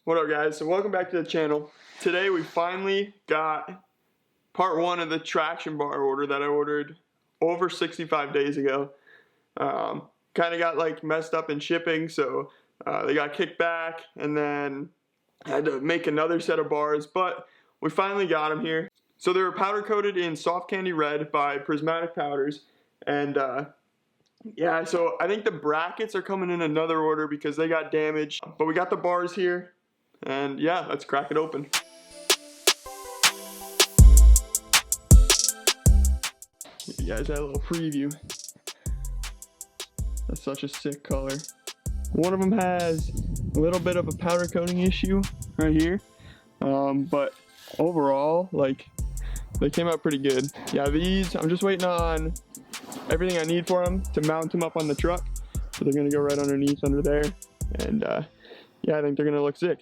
What up, guys? So welcome back to the channel. Today we finally got part one of the traction bar order that I ordered over 65 days ago. Kind of got like messed up in shipping, so they got kicked back, and then I had to make another set of bars, but we finally got them here. So they were powder coated in soft candy red by Prismatic Powders, and yeah, so I think the brackets are coming in another order because they got damaged, but we got the bars here. And yeah, let's crack it open. You guys had a little preview. That's such a sick color. One of them has a little bit of a powder coating issue right here. But overall, like, they came out pretty good. Yeah, these, I'm just waiting on everything I need for them to mount them up on the truck. So they're gonna go right underneath under there. And yeah, I think they're gonna look sick.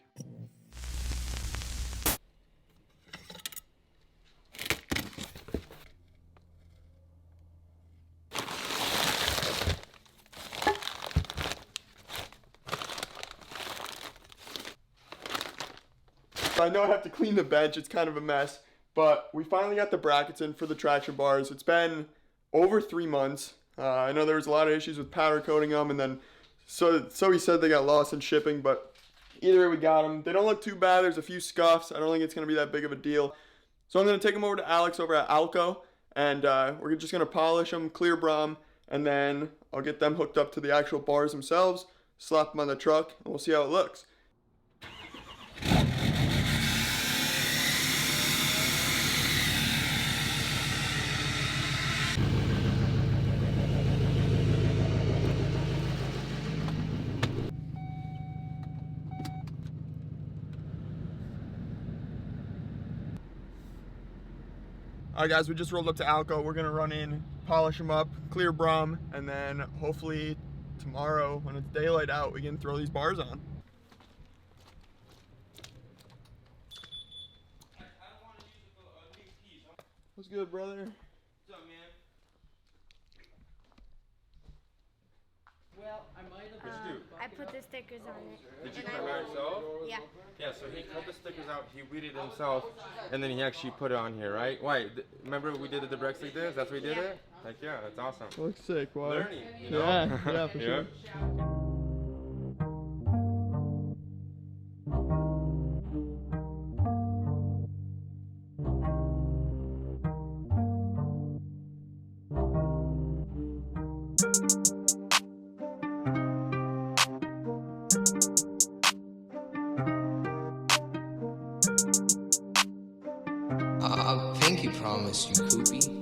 I know I have to clean the bench, it's kind of a mess, but we finally got the brackets in for the traction bars. It's been over 3 months. I know there was a lot of issues with powder coating them, and then so he said they got lost in shipping, but either way we got them. They don't look too bad. There's a few scuffs. I don't think it's going to be that big of a deal. So I'm going to take them over to Alex over at ALKO, and we're just going to polish them, ClearBra them, and then I'll get them hooked up to the actual bars themselves, slap them on the truck, and we'll see how it looks. Alright guys, we just rolled up to ALKO. We're going to run in, polish them up, ClearBra them, and then hopefully tomorrow when it's daylight out we can throw these bars on. What's good, brother? What's up, man? Well, I might have I put the stickers on it. Did you cut it by yourself? Yeah. Yeah, so he cut the stickers out, he weeded it himself, and then he actually put it on here, right? Why? Remember we did the Brex like this? That's what we did it? Like, yeah, that's awesome. Looks sick, wow. Learning, you know? Yeah, for sure. I pinky promise you, Koopy.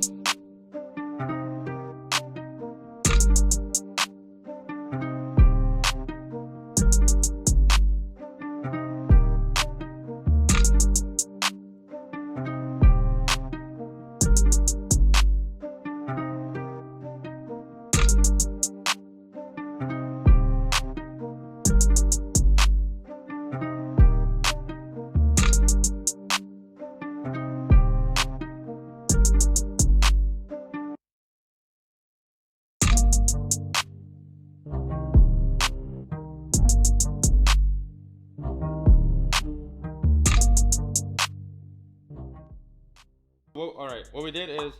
Well, alright, what we did is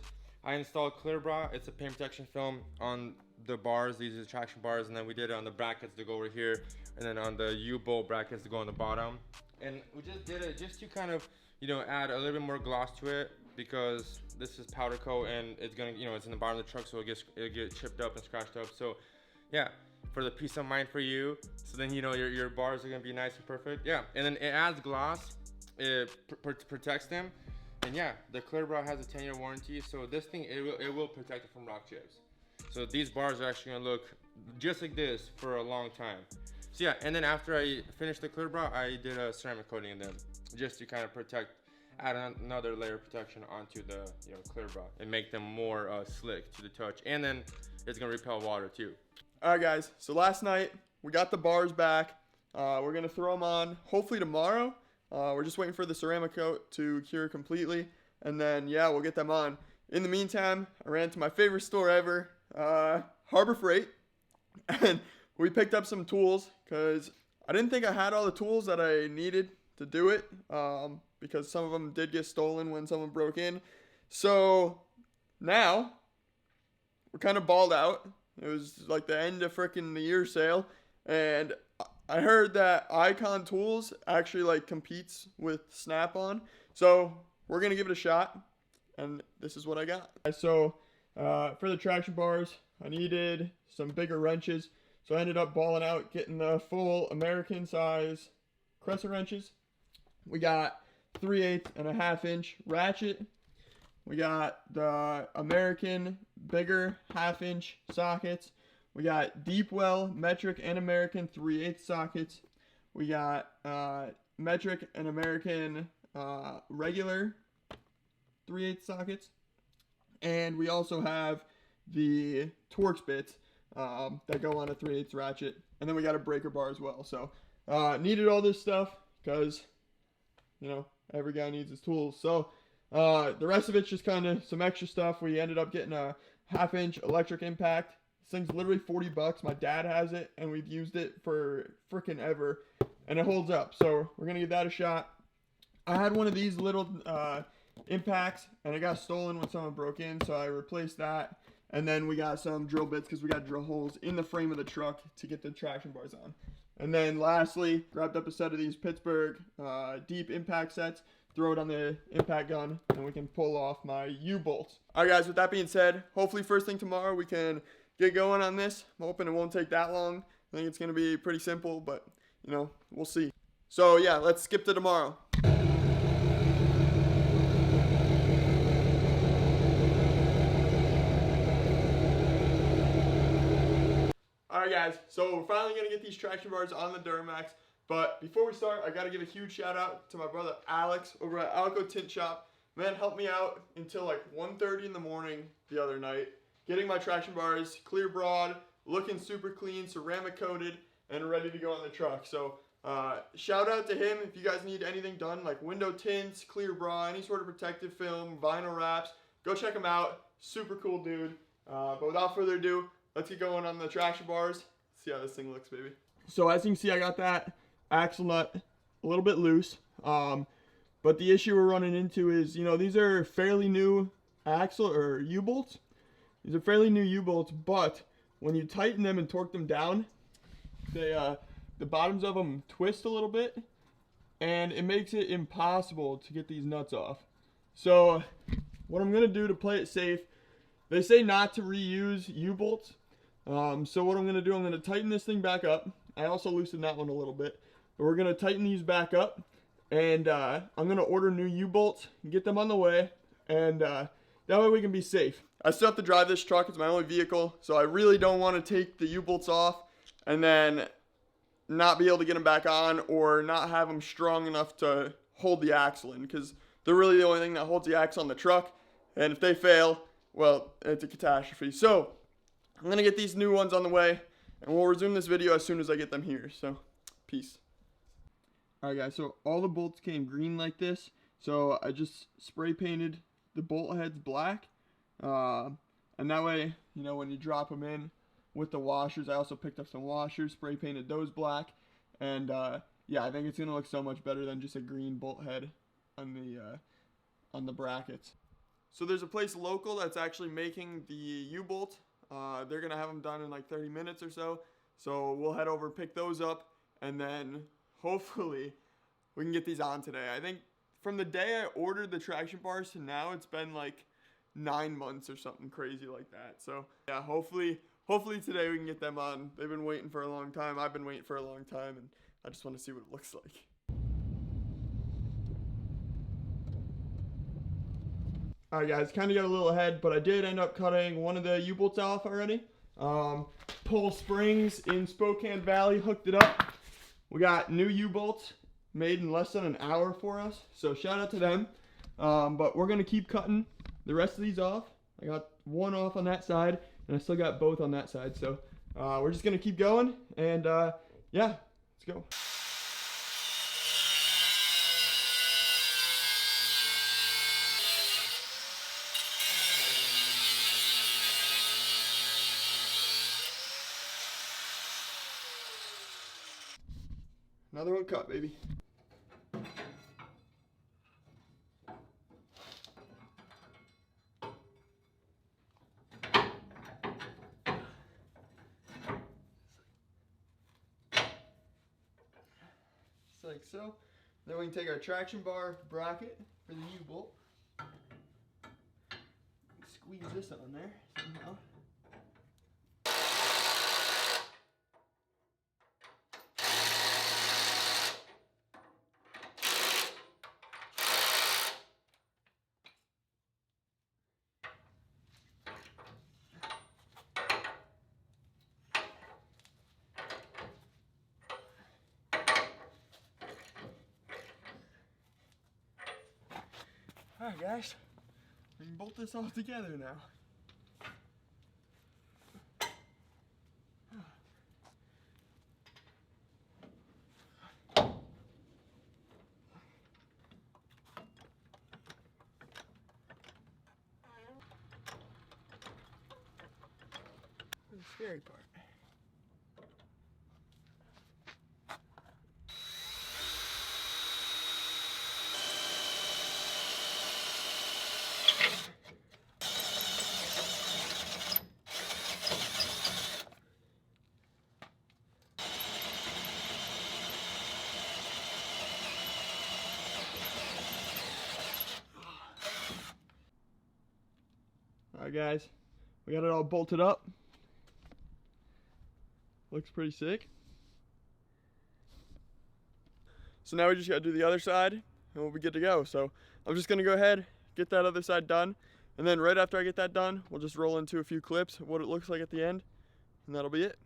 I installed ClearBra. It's a paint protection film on the bars. These are the traction bars, and then we did it on the brackets to go over here, and then on the U-bolt brackets to go on the bottom. And we just did it just to kind of, you know, add a little bit more gloss to it, because this is powder coat and it's gonna, you know, it's in the bottom of the truck, so it'll get chipped up and scratched up. So yeah, for the peace of mind for you, so then you know your bars are gonna be nice and perfect. Yeah, and then it adds gloss, it protects them. And yeah, the ClearBra has a 10-year warranty, so this thing, it will protect it from rock chips. So these bars are actually gonna look just like this for a long time. So yeah, and then after I finished the ClearBra, I did a ceramic coating in them, just to kind of add another layer of protection onto the ClearBra and make them more slick to the touch. And then it's gonna repel water too. All right, guys. So last night we got the bars back. We're gonna throw them on hopefully tomorrow. We're just waiting for the ceramic coat to cure completely, and then yeah, we'll get them on. In the meantime, I ran to my favorite store ever, Harbor Freight, and we picked up some tools because I didn't think I had all the tools that I needed to do it, because some of them did get stolen when someone broke in. So now we're kind of balled out. It was like the end of freaking the year sale, and I heard that Icon Tools actually like competes with Snap-on. So we're gonna give it a shot, and this is what I got. So for the traction bars, I needed some bigger wrenches. So I ended up balling out getting the full American size crescent wrenches. We got 3/8 and a 1/2 inch ratchet. We got the American bigger 1/2 inch sockets. We got deep well, metric, and American 3/8 sockets. We got metric and American regular 3/8 sockets. And we also have the Torx bits that go on a 3/8 ratchet. And then we got a breaker bar as well. So needed all this stuff because, you know, every guy needs his tools. So the rest of it's just kind of some extra stuff. We ended up getting a 1/2 inch electric impact. This thing's literally $40. My dad has it, and we've used it for freaking ever, and it holds up. So we're gonna give that a shot. I had one of these little impacts, and it got stolen when someone broke in, so I replaced that. And then we got some drill bits because we got drill holes in the frame of the truck to get the traction bars on. And then lastly, grabbed up a set of these Pittsburgh deep impact sets, throw it on the impact gun, and we can pull off my U-bolts. All right, guys, with that being said, hopefully first thing tomorrow we can get going on this. I'm hoping it won't take that long. I think it's going to be pretty simple, but, you know, we'll see. So, yeah, let's skip to tomorrow. Alright guys, so we're finally going to get these traction bars on the Duramax, but before we start, I got to give a huge shout out to my brother Alex over at ALKO Tint Shop. Man, helped me out until like 1:30 in the morning the other night, getting my traction bars ClearBra, looking super clean, ceramic coated, and ready to go on the truck. So shout out to him if you guys need anything done, like window tints, ClearBra, any sort of protective film, vinyl wraps, go check him out. Super cool dude. But without further ado, let's get going on the traction bars. See how this thing looks, baby. So as you can see, I got that axle nut a little bit loose. But the issue we're running into is, you know, these are fairly new axle or U-bolts. These are fairly new U-bolts, but when you tighten them and torque them down, they, the bottoms of them twist a little bit, and it makes it impossible to get these nuts off. So what I'm gonna do to play it safe, they say not to reuse U-bolts. So what I'm going to do, I'm going to tighten this thing back up. I also loosened that one a little bit. But we're going to tighten these back up. And I'm going to order new U-bolts, get them on the way. And that way we can be safe. I still have to drive this truck. It's my only vehicle. So I really don't want to take the U-bolts off and then not be able to get them back on, or not have them strong enough to hold the axle in. Because they're really the only thing that holds the axle on the truck. And if they fail, well, it's a catastrophe. So I'm going to get these new ones on the way, and we'll resume this video as soon as I get them here. So, peace. Alright guys, so all the bolts came green like this. So I just spray painted the bolt heads black. And that way, you know, when you drop them in with the washers, I also picked up some washers, spray painted those black. And yeah, I think it's going to look so much better than just a green bolt head on the brackets. So there's a place local that's actually making the U-bolt. They're going to have them done in like 30 minutes or so. So we'll head over, pick those up, and then hopefully we can get these on today. I think from the day I ordered the traction bars to now, it's been like 9 months or something crazy like that. So yeah, hopefully today we can get them on. They've been waiting for a long time. I've been waiting for a long time, and I just want to see what it looks like. Alright guys, kind of got a little ahead, but I did end up cutting one of the U-bolts off already. Pull springs in Spokane Valley, hooked it up. We got new U-bolts made in less than an hour for us, so shout out to them. But we're going to keep cutting the rest of these off. I got one off on that side, and I still got both on that side. So we're just going to keep going, and yeah, let's go. Another one cut, baby. Just like so. Then we can take our traction bar bracket for the U-bolt. Squeeze this on there somehow. Alright guys, we can bolt this all together now. The scary part. Alright guys, we got it all bolted up. Looks pretty sick. So now we just gotta do the other side and we'll be good to go. So I'm just gonna go ahead, get that other side done, and then right after I get that done, we'll just roll into a few clips of what it looks like at the end, and that'll be it.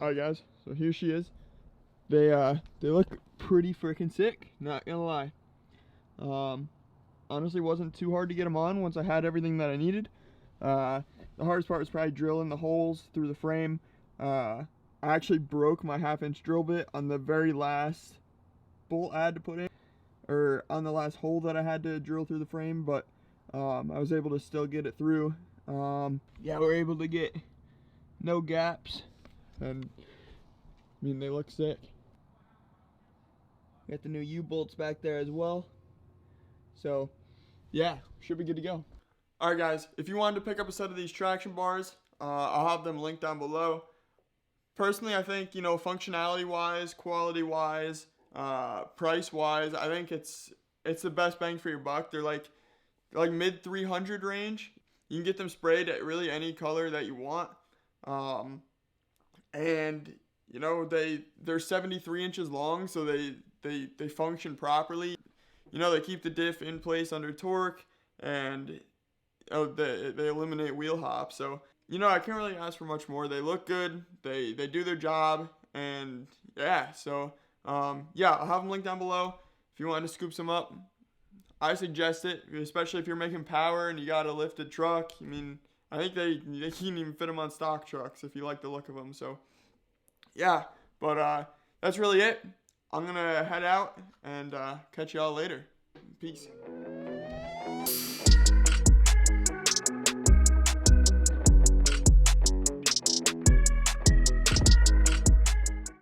Alright guys, so here she is. They look pretty freaking sick, not gonna lie. Honestly wasn't too hard to get them on once I had everything that I needed. The hardest part was probably drilling the holes through the frame. I actually broke my 1/2-inch drill bit on the very last bolt I had to put in, or on the last hole that I had to drill through the frame, but I was able to still get it through. Yeah, we were able to get no gaps, and I mean, they look sick. Got the new U-bolts back there as well. So, yeah, should be good to go. Alright guys, if you wanted to pick up a set of these traction bars, I'll have them linked down below. Personally, I think, you know, functionality-wise, quality-wise, price-wise, I think it's the best bang for your buck. They're like mid 300 range. You can get them sprayed at really any color that you want. And you know, they're 73 inches long, so they function properly. You know, they keep the diff in place under torque, and they eliminate wheel hop. So, you know, I can't really ask for much more. They look good, they do their job, and yeah, so yeah, I'll have them linked down below if you want to scoop some up. I suggest it, especially if you're making power and you got a lifted truck. I mean, I think they can even fit them on stock trucks if you like the look of them. So yeah, but that's really it. I'm gonna head out and catch y'all later. Peace.